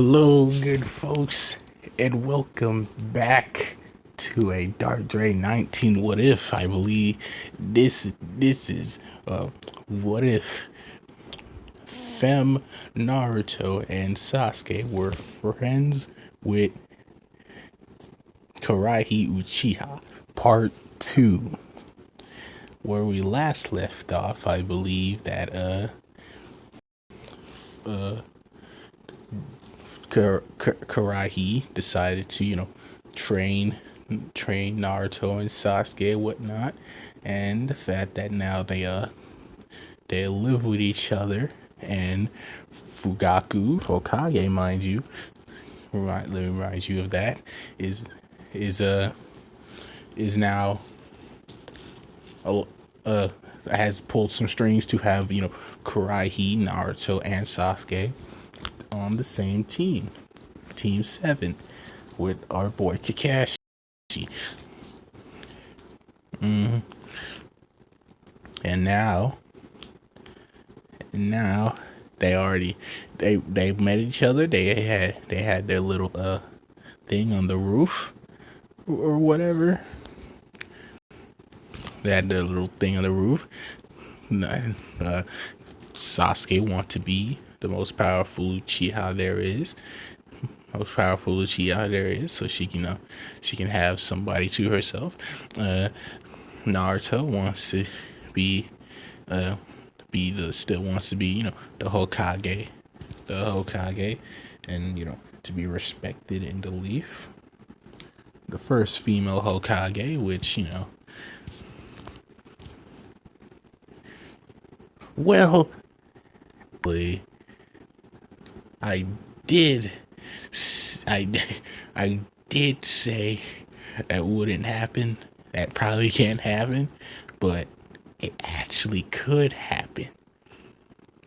Hello, good folks, and welcome back to a Dark Dre 19 What If. I believe this is what if Fem, Naruto, and Sasuke were friends with Kurui Uchiha, Part 2. Where we last left off, I believe that Kurui decided to, train Naruto and Sasuke and whatnot, and the fact that now they live with each other, and Fugaku Hokage, mind you, let me remind you of that, is now has pulled some strings to have Kurui, Naruto, and Sasuke on the same team, Team 7, with our boy Kakashi. And now they met each other. They had their little thing on the roof or whatever. They had their little thing on the roof. Sasuke want to be the most powerful uchiha there is. So she can have somebody to herself. Naruto wants to be the Hokage, and to be respected in the leaf. The first female Hokage, which well, I did say that wouldn't happen. That probably can't happen, but it actually could happen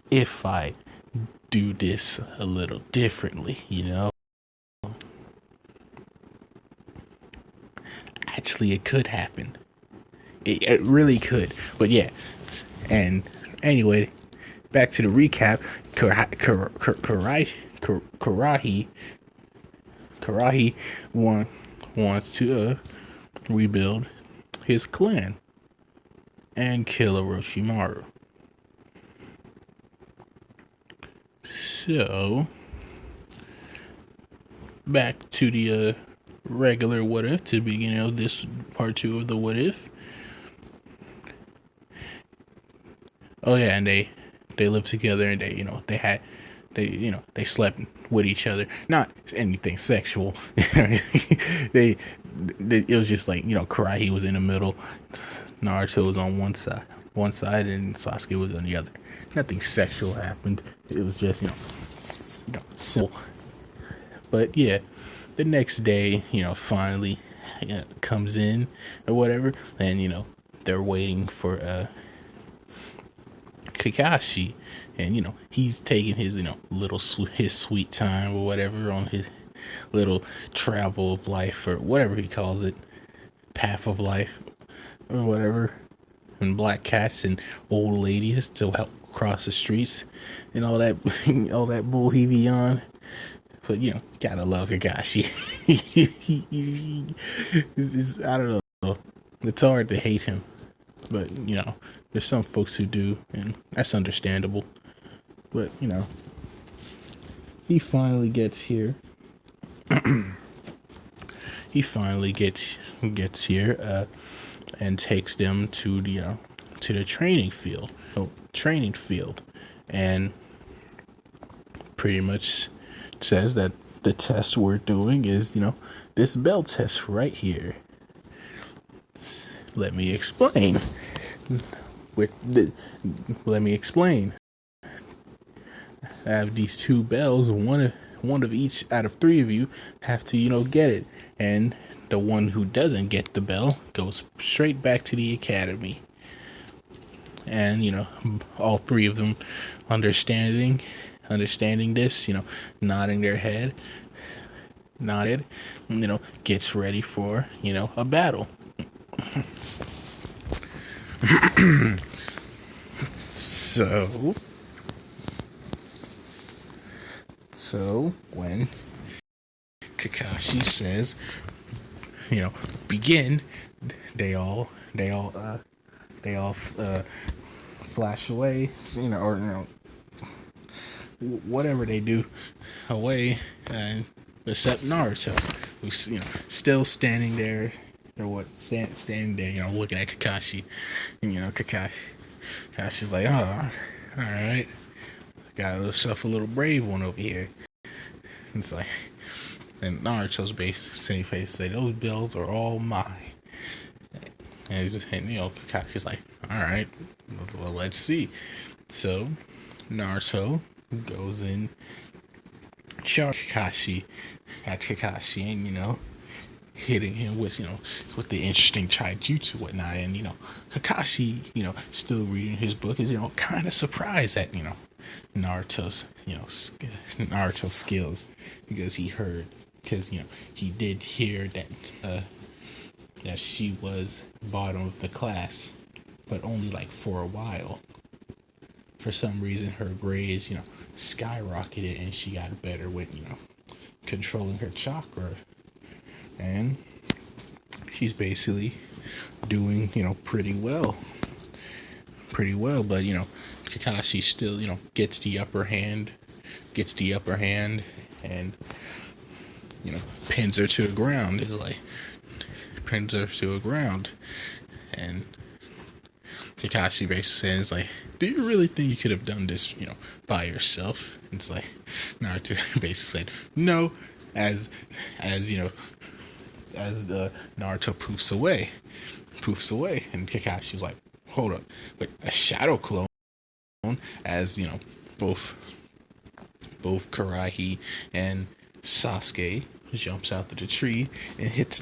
if I do this a little differently, Actually, it could happen. It really could. But yeah, and anyway, back to the recap. Kurui wants to rebuild his clan and kill Orochimaru. So back to the regular what if, to the beginning of this part 2 of the what if. Oh yeah, and they lived together, and they slept with each other. Not anything sexual. It was just like, Kurui was in the middle, Naruto was on one side, and Sasuke was on the other. Nothing sexual happened. It was just simple. But yeah, the next day, finally comes in or whatever, and they're waiting for Kakashi, and he's taking his his sweet time or whatever on his little travel of life, or whatever he calls it, path of life or whatever, and black cats and old ladies to help cross the streets and all that all that bull he be on. But gotta love Kakashi. I don't know, it's hard to hate him, but there's some folks who do, and that's understandable. But he finally gets here. And takes them to the training field, and pretty much says that the test we're doing is this bell test right here. Let me explain. I have these two bells. One of each out of three of you have to get it, and the one who doesn't get the bell goes straight back to the academy. And all three of them understanding this, nodding their head, gets ready for a battle. So when Kakashi says, begin, they all flash away, or whatever they do away, and except Naruto, who's still standing there, or standing there, looking at Kakashi, and Kakashi's like, oh, all right, got yourself a little brave one over here. It's like, and Naruto's same face say, those bills are all mine. And Kakashi's like, all right, well, let's see. So Naruto goes in, charge Kakashi and hitting him with the interesting taijutsu whatnot, and Kakashi still reading his book is kind of surprised at Naruto's Naruto's skills, because he did hear that she was bottom of the class, but only like for a while. For some reason, her grades skyrocketed, and she got better with controlling her chakra, and she's basically doing pretty well, but Kakashi still gets the upper hand, and pins her to the ground. Pins her to the ground, and Kakashi basically says, like, do you really think you could have done this by yourself? And it's like Naruto basically said no, as the Naruto poofs away, and Kakashi was like, hold up, but a shadow clone, as both Kurui and Sasuke jumps out of the tree and hits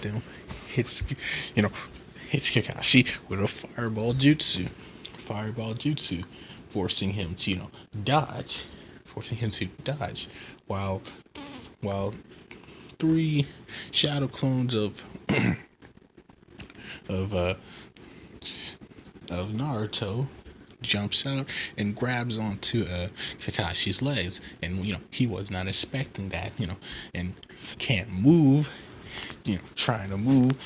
Kakashi with a fireball jutsu, forcing him to dodge, while three shadow clones of Naruto jumps out and grabs onto Kakashi's legs, and he was not expecting that, and can't move, trying to move,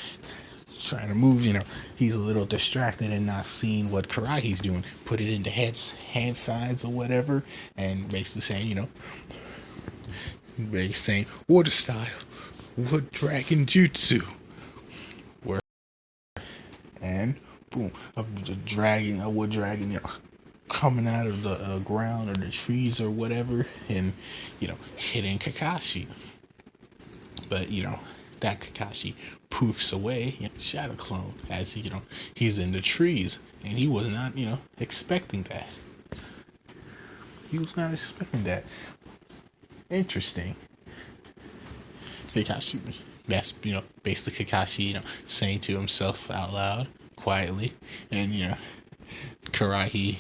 he's a little distracted and not seeing what Kurai's doing. Put it into hand signs or whatever, and basically saying water style, wood dragon jutsu, where, and boom, a wood dragon, coming out of the ground or the trees or whatever, and hitting Kakashi. But that Kakashi poofs away, shadow clone, as he's in the trees, and he was not expecting that. Interesting. Kakashi, that's basically Kakashi saying to himself out loud quietly, and Kurui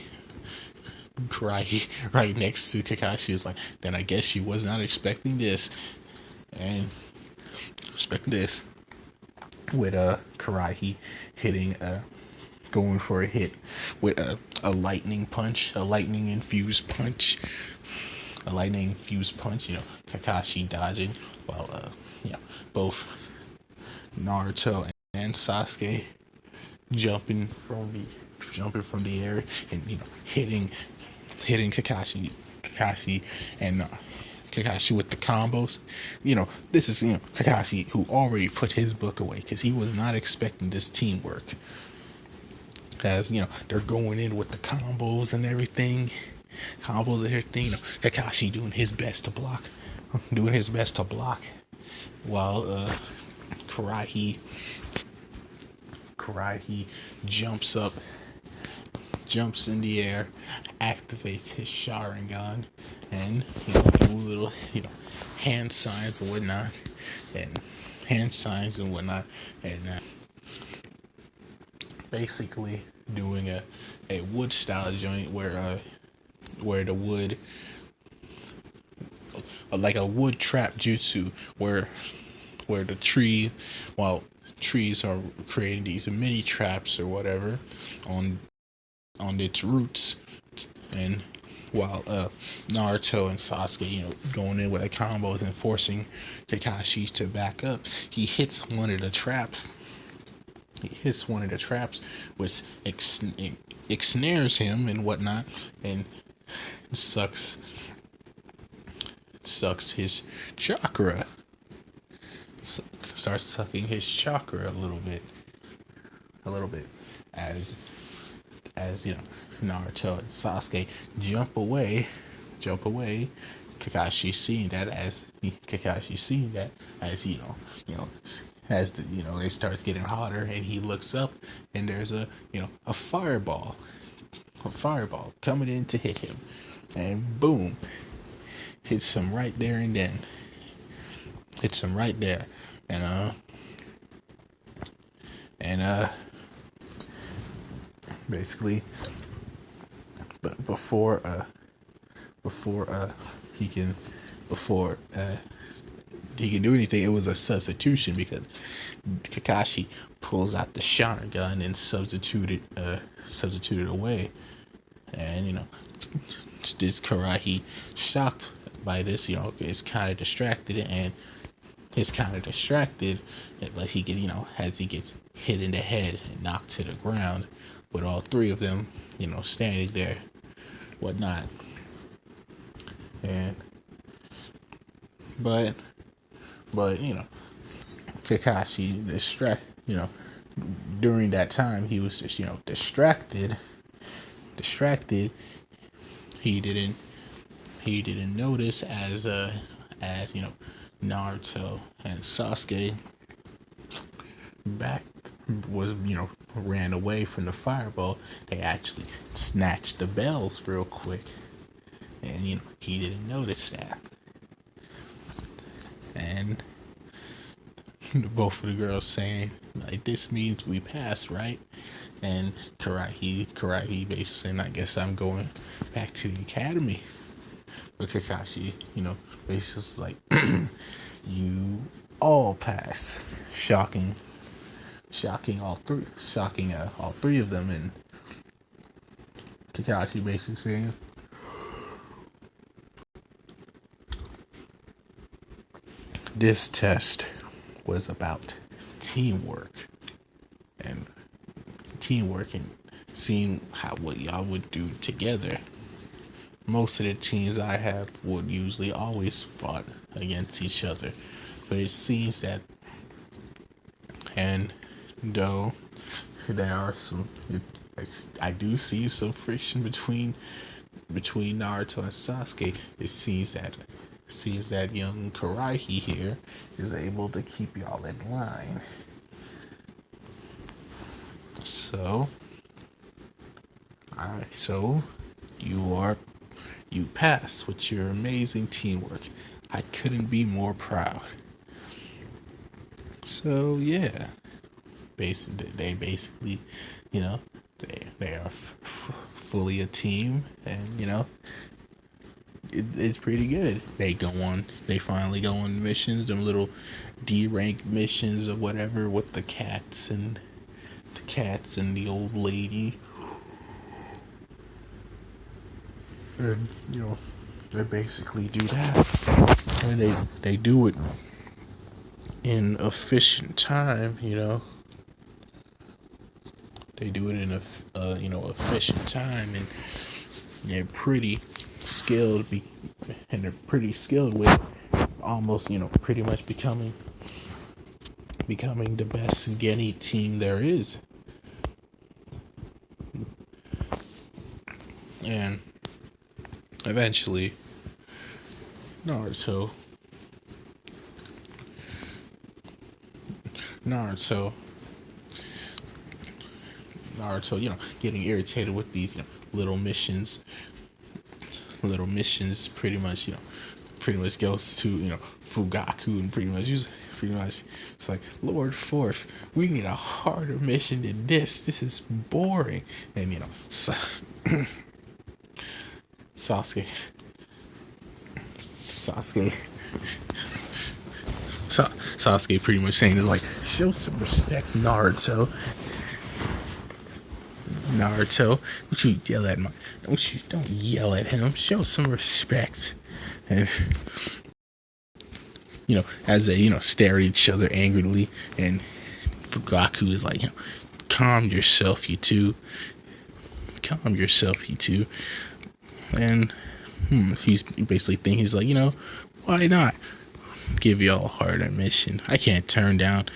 right next to Kakashi is like, then I guess she was not expecting this, and with Kurui hitting going for a hit with a lightning infused punch, Kakashi dodging, while both Naruto and Sasuke jumping from the air and hitting Kakashi and Kakashi with the combos. This is Kakashi, who already put his book away because he was not expecting this teamwork. As they're going in with the combos and everything, Kakashi doing his best to block, while Kurui jumps in the air, activates his Sharingan, and do little hand signs and whatnot, and basically doing a wood style joint where the wood, like a wood trap jutsu, where the tree, while trees are creating these mini traps or whatever on its roots, and while Naruto and Sasuke, going in with the combos and forcing Kakashi to back up, he hits one of the traps. Which ensnares him and whatnot, and sucks his chakra. Starts sucking his chakra a little bit, as Naruto and Sasuke jump away. Kakashi seeing that as as it starts getting hotter, and he looks up, and there's a fireball coming in to hit him, and boom, hits him right there and then. And basically, but before he can do anything, it was a substitution, because Kakashi pulls out the Sharingan and substituted away, and this Kurui, shocked by this, is kind of distracted, but he get as he gets hit in the head and knocked to the ground, with all three of them standing there, whatnot, and but Kakashi during that time he was just distracted. He didn't notice as Naruto and Sasuke ran away from the fireball. They actually snatched the bells real quick, and he didn't notice that. And both of the girls saying, like, this means we passed, right? And Kurui basically saying, I guess I'm going back to the academy. But Kakashi, basically was like, you all passed. Shocking all three of them. And Kakashi basically saying, this test was about teamwork and seeing what y'all would do together. Most of the teams I have would usually always fought against each other, but it seems that, and though there are I do see some friction between Naruto and Sasuke, it seems that young Kurui here is able to keep y'all in line. So you pass with your amazing teamwork. I couldn't be more proud. So yeah, they basically, they are fully a team, and it's pretty good. They finally go on missions, them little D-rank missions or whatever, with the cats and the old lady. And they basically do that, and they do it in efficient time. They do it in efficient time, and they're pretty skilled. And they're pretty skilled with almost pretty much becoming the best Geni team there is. And eventually, Naruto, getting irritated with these little missions. Pretty much goes to Fugaku, and pretty much it's like, Lord Fourth, we need a harder mission than this. This is boring. And Sasuke pretty much saying is like, show some respect, Naruto. Naruto, don't you yell at my, don't yell at him. Show some respect. And as they stare at each other angrily, and Fugaku is like, calm yourself, you two. Calm yourself, you two. And he's basically thinking, he's like, why not give y'all a harder mission? I can't turn down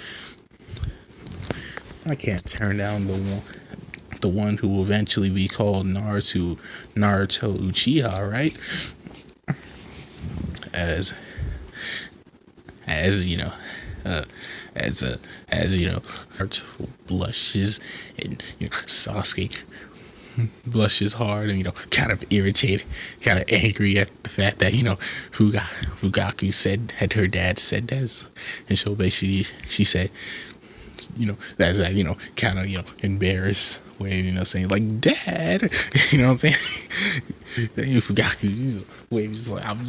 the one who will eventually be called Naruto Uchiha, right? As Naruto blushes, and Sasuke blushes hard, and kind of irritated, kind of angry at the fact that Fugaku had her dad said that, and so basically she said, that's that kind of embarrassed way, saying like, Dad, what I'm saying. Fugaku wave is like, I'm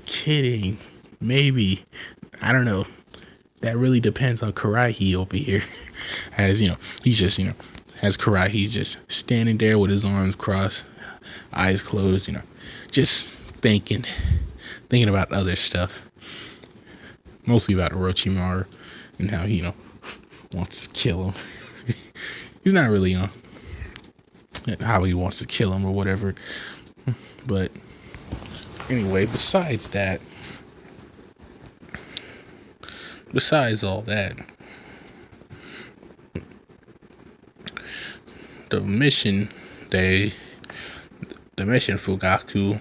kidding, maybe, I don't know. That really depends on Kuraihi over here. As he's just as Kuraihi's just standing there with his arms crossed, eyes closed, just thinking about other stuff, mostly about Orochimaru and how he wants to kill him. He's not really how he wants to kill him or whatever, but anyway, besides all that, the mission Fugaku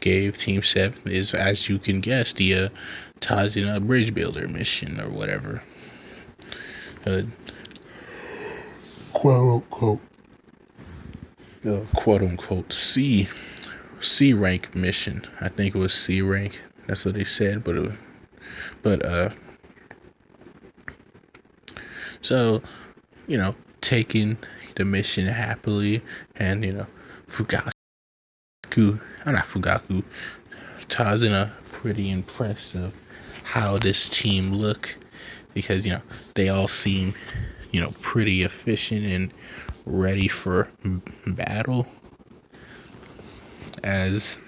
gave Team 7 is, as you can guess, the Tazuna Bridge Builder mission or whatever. Quote unquote C rank mission. I think it was C rank. That's what they said, so taking the mission happily, and Tazuna pretty impressed of how this team look, because they all seem pretty efficient and ready for battle as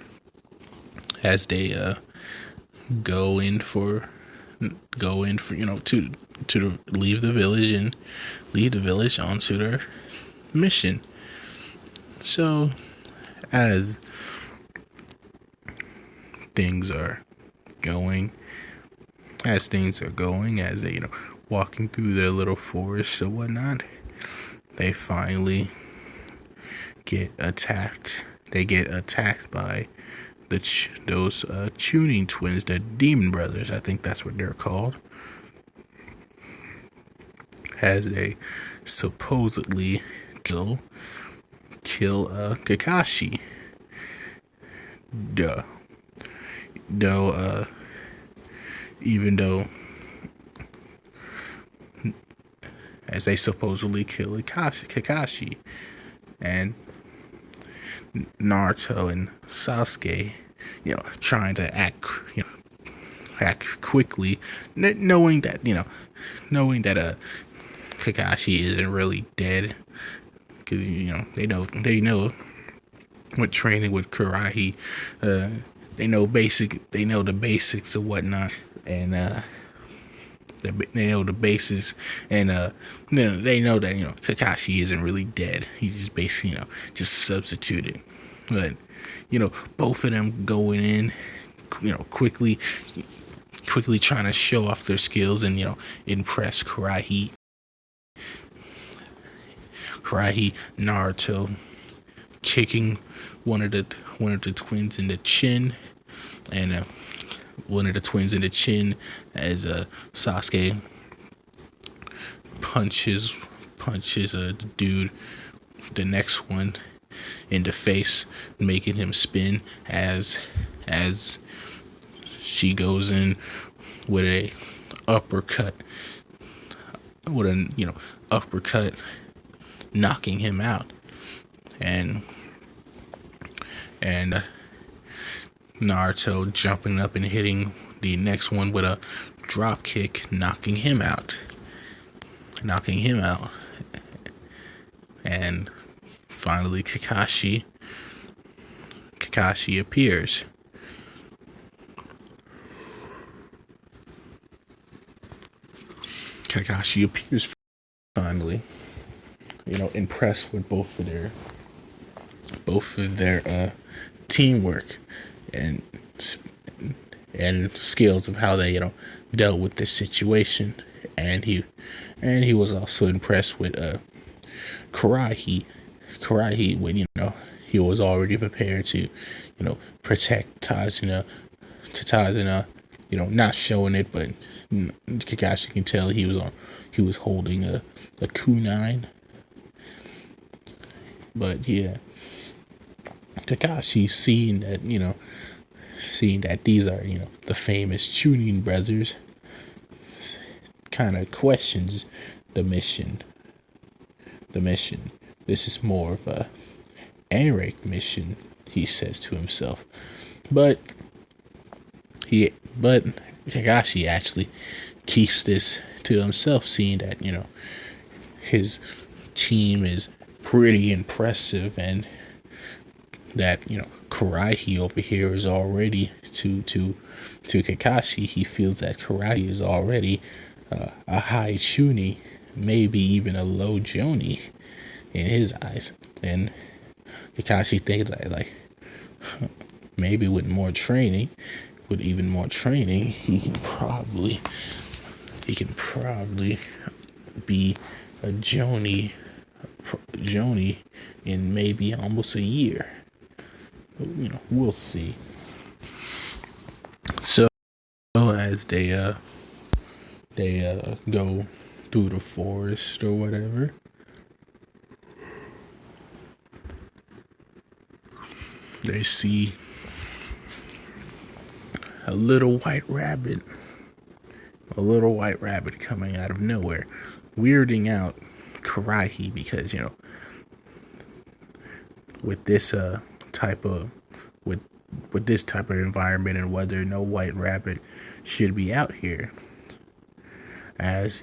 they go in for to leave the village onto their mission. So as things are going, as they walking through their little forest or whatnot, they finally get attacked. They get attacked by those Chunin twins, the Demon Brothers. I think that's what they're called. As they supposedly kill Kakashi. Even though as they supposedly kill Kakashi, and Naruto and Sasuke, trying to act quickly, knowing that Kakashi isn't really dead, because they know with training with Kuraihi, they know the basics of whatnot, and they know the basis, and they know that Kakashi isn't really dead. He's just basically just substituted. But both of them going in, quickly trying to show off their skills and impress Kuraihi, Naruto kicking one of the twins in the chin, and one of the twins in the chin, as Sasuke punches the dude, the next one, in the face, making him spin as she goes in with a uppercut, knocking him out, and Naruto jumping up and hitting the next one with a drop kick, knocking him out, and finally Kakashi appears. Kakashi appears finally, impressed with both of their teamwork and skills of how they dealt with this situation, and he was also impressed with Kurui. When he was already prepared to protect Tazuna, not showing it, but Kakashi can tell he was holding a kunai. But yeah, Kakashi seeing that these are the famous Chunin brothers, kind of questions the mission. This is more of a Eric mission, he says to himself. But Kakashi actually keeps this to himself, seeing that his team is pretty impressive, and that Kurui over here is already to Kakashi. He feels that Kurui is already a high Chunin, maybe even a low Joni in his eyes, and Kakashi thinks like maybe with even more training, he can probably be a Joni in maybe almost a year. We'll see. So as they go through the forest or whatever, they see a little white rabbit coming out of nowhere, weirding out Kurui, because with this type of environment and weather, no white rabbit should be out here. As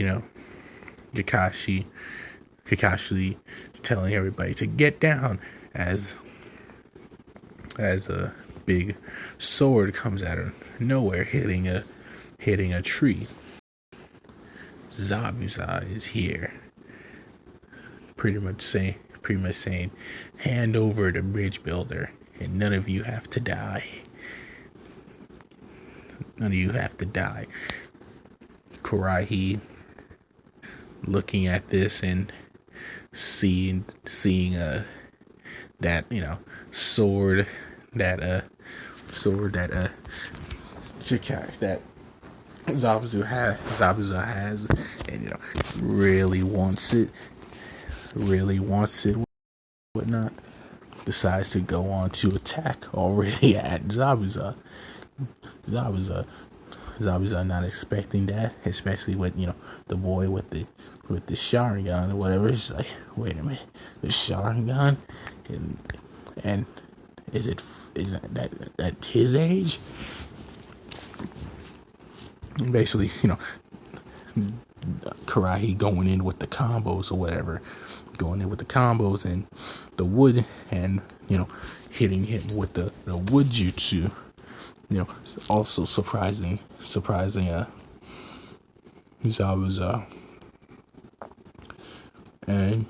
Kakashi is telling everybody to get down, as a big sword comes out of nowhere, hitting a tree. Zabuza is here, pretty much saying, hand over the bridge builder, and none of you have to die. Kurui, looking at this and seeing that sword that Zabuza has, and really wants it, whatnot, decides to go on to attack already at Zabuza. Zabuza not expecting that, especially with the boy with the Sharingan or whatever. It's like, wait a minute, the Sharingan, and is that at his age? Basically, Kurui going in with the combos or whatever, and the wood, and hitting him with the wood jutsu. Also surprising Zabuza. And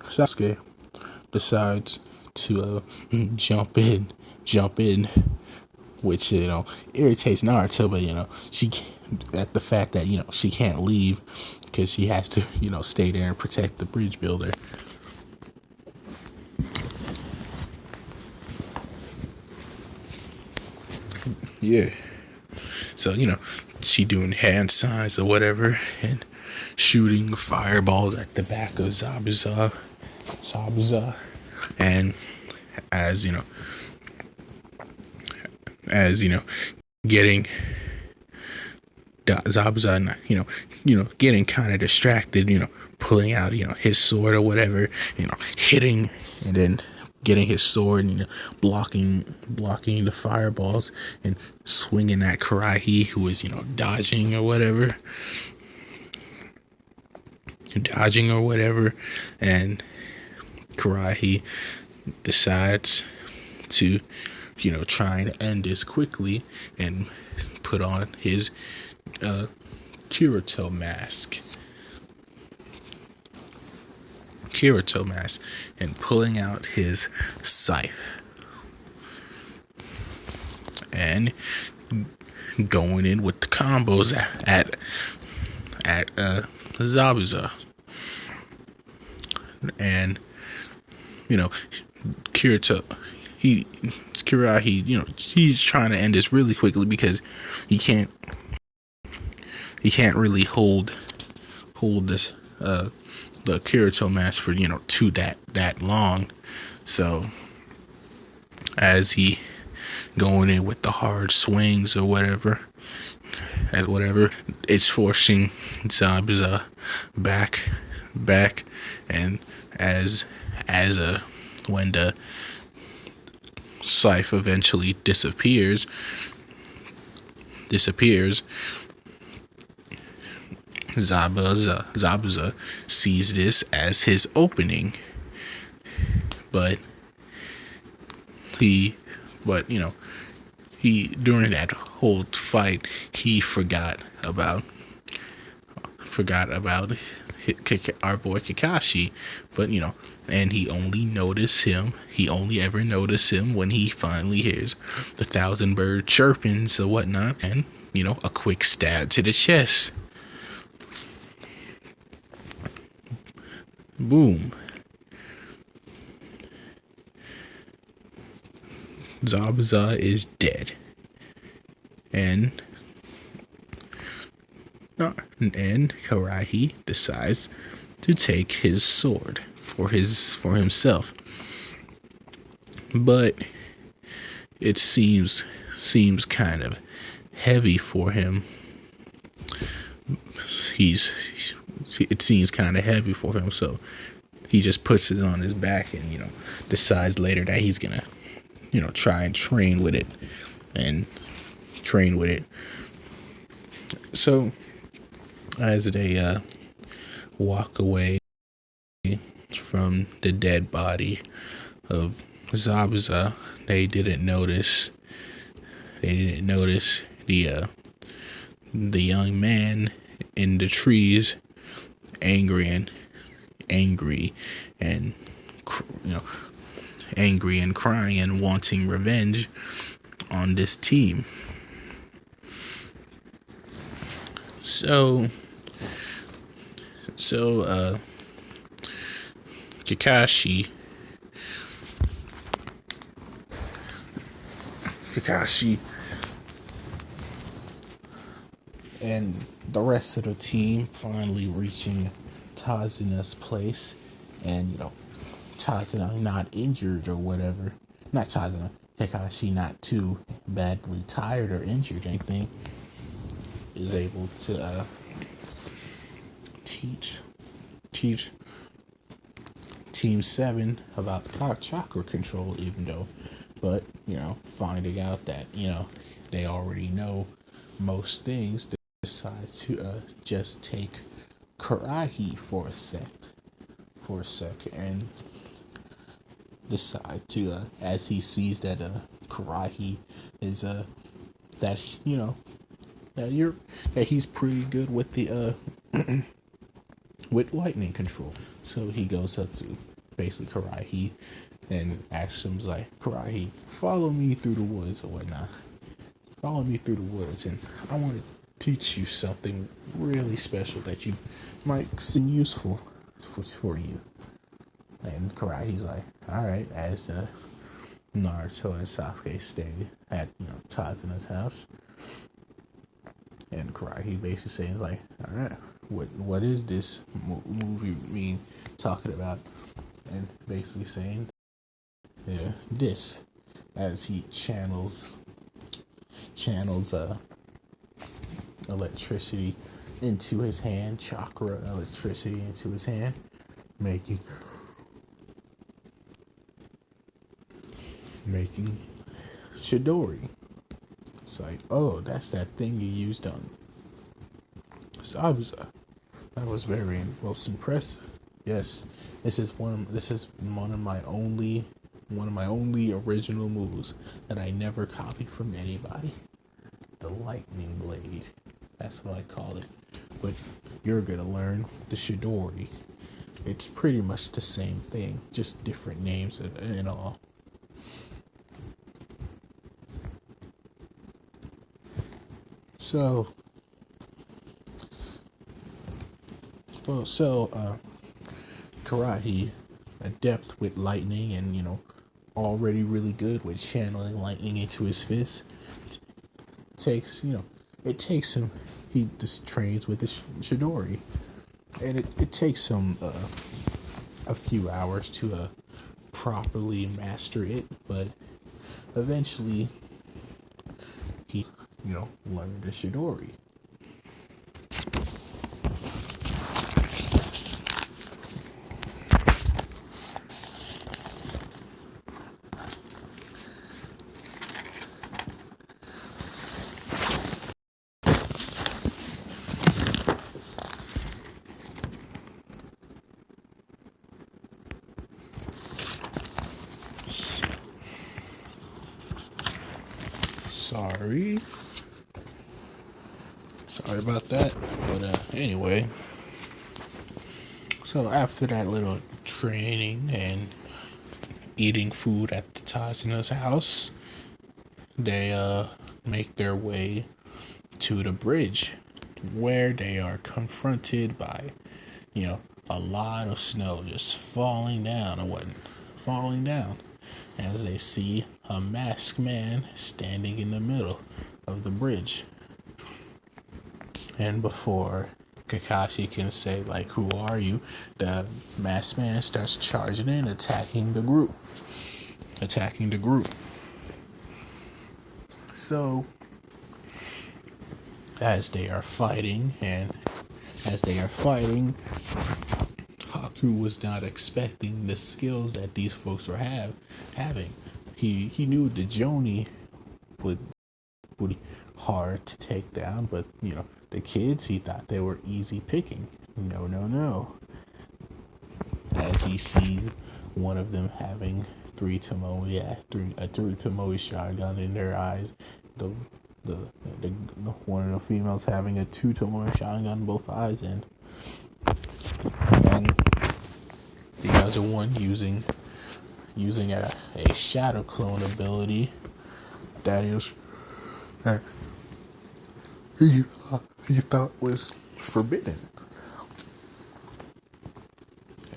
Sasuke decides to jump in, which irritates Naruto, but she, at the fact that she can't leave because she has to stay there and protect the bridge builder. Yeah. So, she doing hand signs or whatever, and shooting fireballs at the back of Zabuza. And as getting Zabuza, getting kind of distracted, pulling out, his sword or whatever, hitting, and then getting his sword and blocking the fireballs and swinging at Kurui, who is dodging or whatever. dodging or whatever, and Kurui decides to, try and end this quickly and put on his Kirito mask. And pulling out his scythe and going in with the combos at Zabuza. And Kirito, he's trying to end this really quickly because he can't really hold this the Kirito mask for too that long. So as he going in with the hard swings or whatever, it's forcing Zabuza back, and as when the scythe eventually disappears, Zabuza sees this as his opening, but he during that whole fight he forgot about our boy Kakashi, but and he only ever noticed him when he finally hears the 1,000-bird chirpings or whatnot, and a quick stab to the chest. Boom. Zabuza is dead. And Kurui decides to take his sword for himself. But it seems kind of heavy for him. It seems kind of heavy for him, so he just puts it on his back and decides later that he's gonna try and train with it. So as they walk away from the dead body of Zabuza, they didn't notice the young man in the trees, angry and crying and wanting revenge on this team. So Kakashi and the rest of the team finally reaching Tazuna's place, and Tazuna not injured or whatever. Not Tazuna. Kakashi not too badly tired or injured or anything, is able to teach Team 7 about chakra control, but finding out that they already know most things, they decide to just take Kurui for a sec, and decide to as he sees that Kurui is that he's pretty good with the with lightning control. So he goes up to basically Kurui and asks him, like, Kurui, follow me through the woods or whatnot. Follow me through the woods, and I want to teach you something really special that you might seem useful for you. And Kurui's like, all right, as Naruto and Sasuke stay at Tazuna's house, and Kurui basically saying like, all right, what is this movie mean talking about? And basically saying, yeah, this, as he channels electricity into his hand, chakra electricity into his hand, making Chidori. It's like, oh, that's that thing you used on Zabuza. That was very most impressive. Yes, this is one of my only original moves that I never copied from anybody. The lightning blade. That's what I call it. But you're gonna learn the Shidori. It's pretty much the same thing, just different names and all. So, Karate, adept with lightning and, already really good with channeling lightning into his fist, takes, it takes him, he just trains with his Shidori. And it takes him a few hours to properly master it, but eventually he, learned the Shidori. Sorry. Sorry about that. But anyway, so after that little training and eating food at the Tazina's house, they make their way to the bridge where they are confronted by, a lot of snow just falling down and whatnot, falling down as they see a masked man standing in the middle of the bridge. And before Kakashi can say, like, who are you? The masked man starts charging in, attacking the group. So, as they are fighting, Haku was not expecting the skills that these folks were having. He knew the Joni would be hard to take down, but the kids, he thought they were easy picking. No. As he sees one of them having a three Tomoe shotgun in their eyes, the one of the females having a two Tomoe shotgun in both eyes, and the other one using a shadow clone ability that is he thought was forbidden.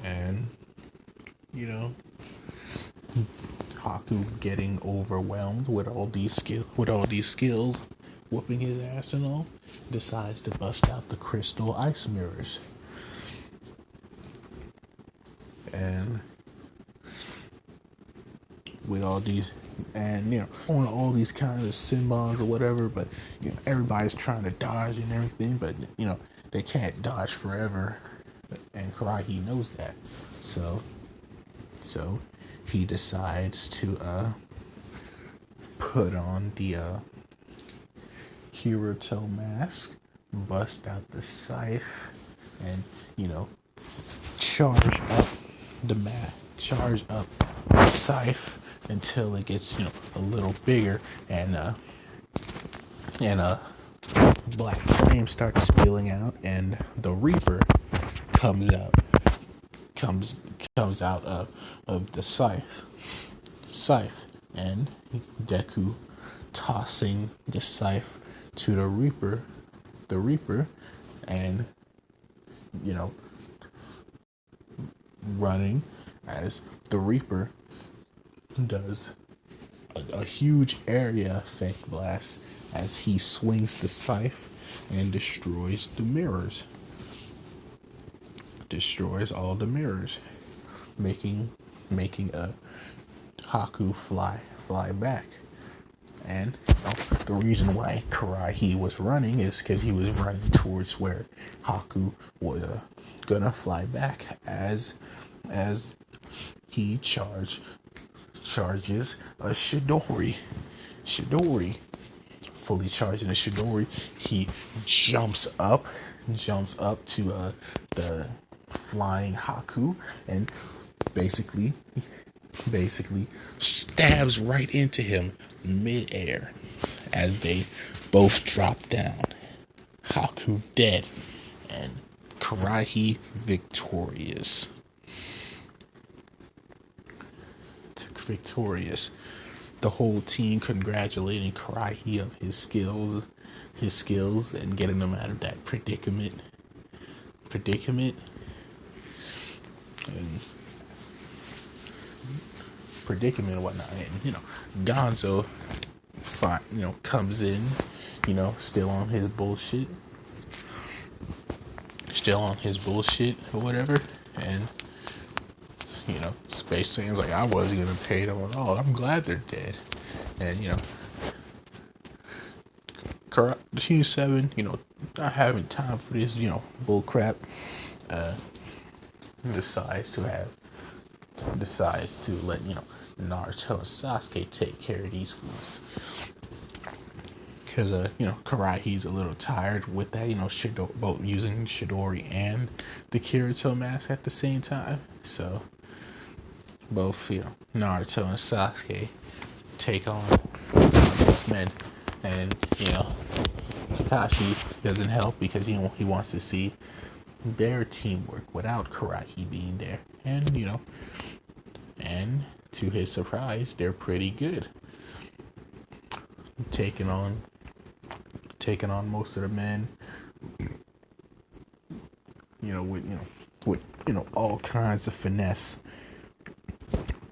And Haku getting overwhelmed with all these skills, whooping his ass and all, decides to bust out the crystal ice mirrors. And with all these, and on all these kinds of symbols or whatever, but everybody's trying to dodge and everything, but they can't dodge forever, and Karagi knows that. So he decides to put on the Hiruto mask, bust out the scythe, and charge up the scythe until it gets a little bigger, and black flame starts spilling out, and the Reaper comes out of the scythe, and Deku tossing the scythe to the Reaper, and running as the Reaper does a huge area effect blast as he swings the scythe and destroys all the mirrors, making a Haku fly back. And the reason why Karagi was running is because he was running towards where Haku was gonna fly back as he charges a Shidori. Fully charging a Shidori, he jumps up jumps up to the flying Haku and basically stabs right into him mid-air as they both drop down. Haku dead and Kurui victorious. The whole team congratulating Kurui of his skills and getting him out of that predicament and whatnot. And Gonzo comes in, still on his bullshit or whatever, and Space Saiyan's like, I wasn't gonna pay them at all. I'm glad they're dead. And Team 7, not having time for this, bull crap, decides to let Naruto and Sasuke take care of these fools. Because Kurai's a little tired with that, both using Chidori and the Kirito mask at the same time. So both Naruto and Sasuke take on both men, and Kakashi doesn't help because he wants to see their teamwork without Kuroi being there, and and to his surprise, they're pretty good, taking on most of the men, with all kinds of finesse.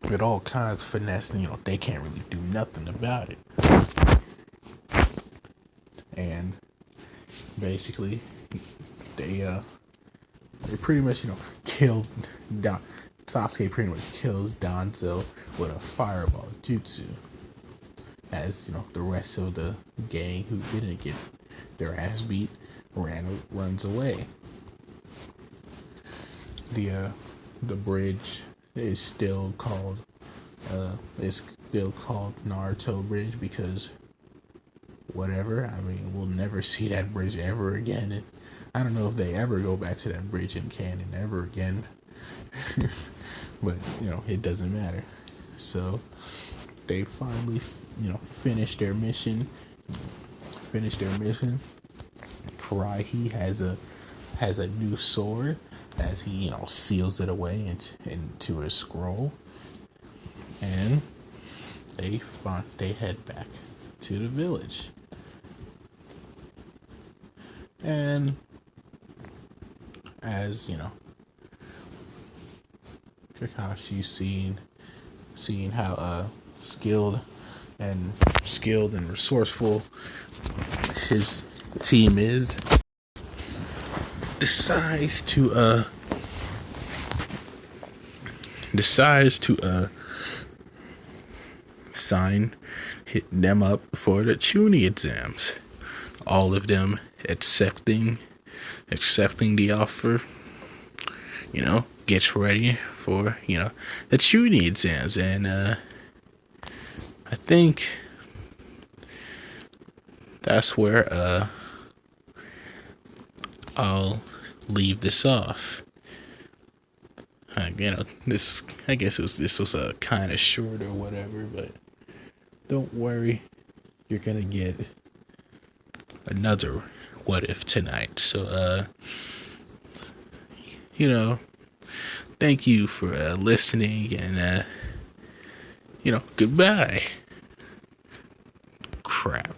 With all kinds of finesse, they can't really do nothing about it. And basically, they pretty much killed Sasuke pretty much kills Danzo with a fireball jutsu, as the rest of the gang who didn't get their ass beat runs away. The bridge is still called Naruto Bridge because whatever. I mean, we'll never see that bridge ever again. And I don't know if they ever go back to that bridge in canon ever again. But it doesn't matter. So they finally finish their mission. Kuraihi has a new sword as he seals it away into his scroll, and they head back to the village. And as Kakashi's seeing how skilled and resourceful his team is, decides to sign them up for the Chunin exams. All of them accepting the offer, gets ready for the Chunin exams. And I think that's where I'll leave this off. This was a kind of short or whatever, but don't worry, you're gonna get another what if tonight. So thank you for listening, and goodbye. Crap.